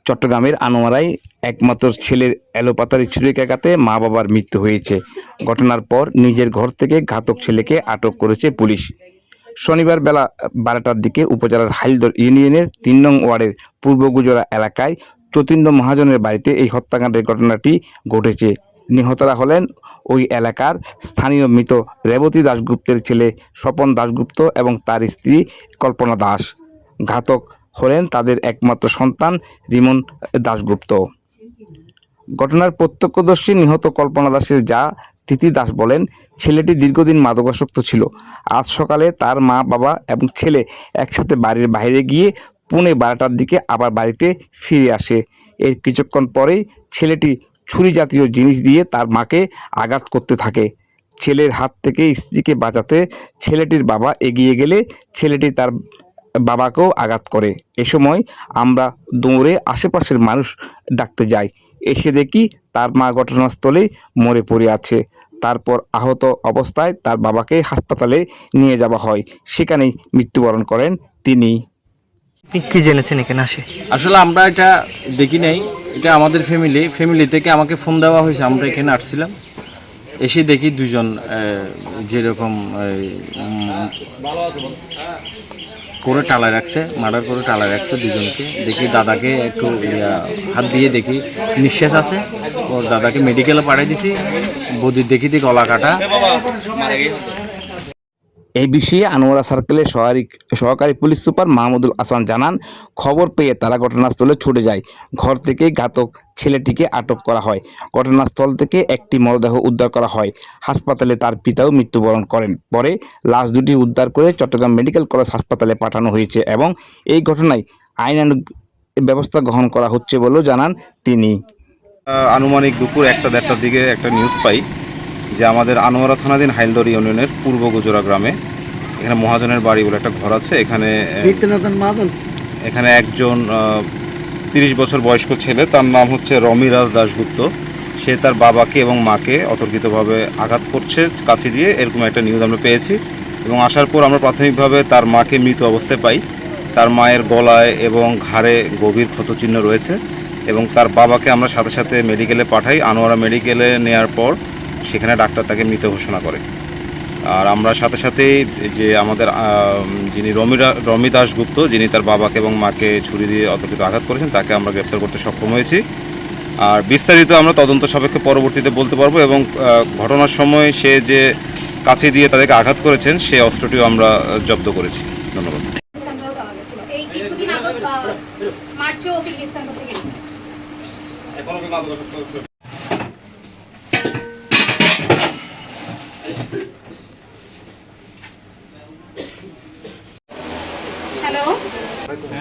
চট্টগ্রামের আনোয়ারায় একমাত্র ছেলের এলোপাতাড়ি ছুরিকাঘাতে মা বাবার মৃত্যু হয়েছে। ঘটনার পর নিজের ঘর থেকে ঘাতক ছেলেকে আটক করেছে পুলিশ। শনিবার বেলা 12টার দিকে উপজেলার হাইলদর ইউনিয়নের ৩ নং ওয়ার্ডের পূর্ব গুজরা এলাকায় যতীন্দ্র মহাজনের বাড়িতে এই হত্যাকাণ্ডের ঘটনাটি ঘটেছে। নিহতরা হলেন ওই এলাকার স্থানীয় মৃত রেবতী দাশগুপ্তের ছেলে স্বপন দাশগুপ্ত এবং তার স্ত্রী কল্পনা দাস। ঘাতক হলেন তাদের একমাত্র সন্তান রিমন দাশগুপ্ত। ঘটনার প্রত্যক্ষদর্শী নিহত কল্পনা দাসের যা তিথি দাস বলেন, ছেলেটি দীর্ঘদিন মাদকাসক্ত ছিল। আজ সকালে তার মা বাবা এবং ছেলে একসাথে বাড়ির বাইরে গিয়ে পৌনে 12টার দিকে আবার বাড়িতে ফিরে আসে। এর কিছুক্ষণ পরেই ছেলেটি ছুরি জাতীয় জিনিস দিয়ে তার মাকে আঘাত করতে থাকে। ছেলের হাত থেকে স্ত্রীকে বাঁচাতে ছেলেটির বাবা এগিয়ে গেলে ছেলেটি তার বাবাকেও আঘাত করে। এ সময় আমরা দৌড়ে আশেপাশের মানুষ ডাকতে যাই। এসে দেখি তার মা ঘটনাস্থলে মরে পড়ে আছে। তারপর আহত অবস্থায় তার বাবাকে হাসপাতালে নিয়ে যাওয়া হয়। সেখানেই মৃত্যুবরণ করেন তিনি। আপনি কি জেনেছেন এখানে আসে? আসলে আমরা এটা দেখি নাই, এটা আমাদের ফ্যামিলি থেকে আমাকে ফোন দেওয়া হয়েছে। আমরা এখানে আসছিলাম, এসে দেখি দুজন যেরকম করে টালা রাখছে, মার্ডার করে টালা রাখছে দুজনকে। দেখি দাদাকে একটু হাত দিয়ে দেখি নিঃশ্বাস আছে, ওর দাদাকে মেডিকেলে পাঠিয়ে দিছি। বদির দেখি গলা কাটা। এই বিষয়ে আনোয়ারা সার্কেলের সহকারী পুলিশ সুপার মাহমুদুল হাসান জানান, খবর পেয়ে তারা ঘটনাস্থলে ছুটে যায়। ঘর থেকে ঘাতক ছেলেটিকে আটক করা হয়। ঘটনাস্থল থেকে একটি মরদেহ উদ্ধার করা হয়। হাসপাতালে তার পিতাও মৃত্যুবরণ করেন। পরে লাশ দুটি উদ্ধার করে চট্টগ্রাম মেডিকেল কলেজ হাসপাতালে পাঠানো হয়েছে এবং এই ঘটনায় আইনানুগ ব্যবস্থা গ্রহণ করা হচ্ছে বলেও জানান তিনি। আনুমানিক দুপুর 1-1:30টার দিকে একটা নিউজ পাই যে আমাদের আনোয়ারা থানাধীন হাইলদর ইউনিয়নের পূর্ব গুজরা গ্রামে এখানে মহাজনের বাড়ি বলে একটা ঘর আছে। এখানে একজন 30 বছর বয়স্ক ছেলে, তার নাম হচ্ছে রমিরাজ দাশগুপ্ত। সে তার বাবাকে এবং মাকে অতর্কিতভাবে আঘাত করছে কাঁচি দিয়ে, এরকম একটা নিউজ আমরা পেয়েছি। এবং আসার পর আমরা প্রাথমিকভাবে তার মাকে মৃত অবস্থায় পাই। তার মায়ের গলায় এবং ঘাড়ে গভীর ক্ষতচিহ্ন রয়েছে এবং তার বাবাকে আমরা সাথে সাথে মেডিকেলে পাঠাই। আনোয়ারা মেডিকেলে নেওয়ার পর সেখানে ডাক্তার তাকে মৃত ঘোষণা করে। আর আমরা সাথে সাথেই যে আমাদের যিনি রমি দাশগুপ্ত, যিনি তার বাবাকে এবং মাকে ছুরি দিয়ে অতর্কিত আঘাত করেছেন, তাকে আমরা গ্রেপ্তার করতে সক্ষম হয়েছি। আর বিস্তারিত আমরা তদন্ত সাপেক্ষে পরবর্তীতে বলতে পারবো। এবং ঘটনার সময় সে যে কাঁচি দিয়ে তাদেরকে আঘাত করেছেন সেই অস্ত্রটিও আমরা জব্দ করেছি। ধন্যবাদ।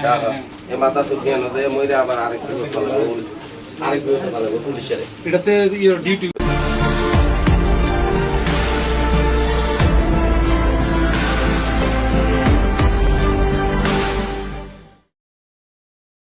হ্যালো, এই মাথা সুখিয়ে নদে মইরে আবার আরেকটু ভালো পুলিশের এটা সে ইওর ডিউটি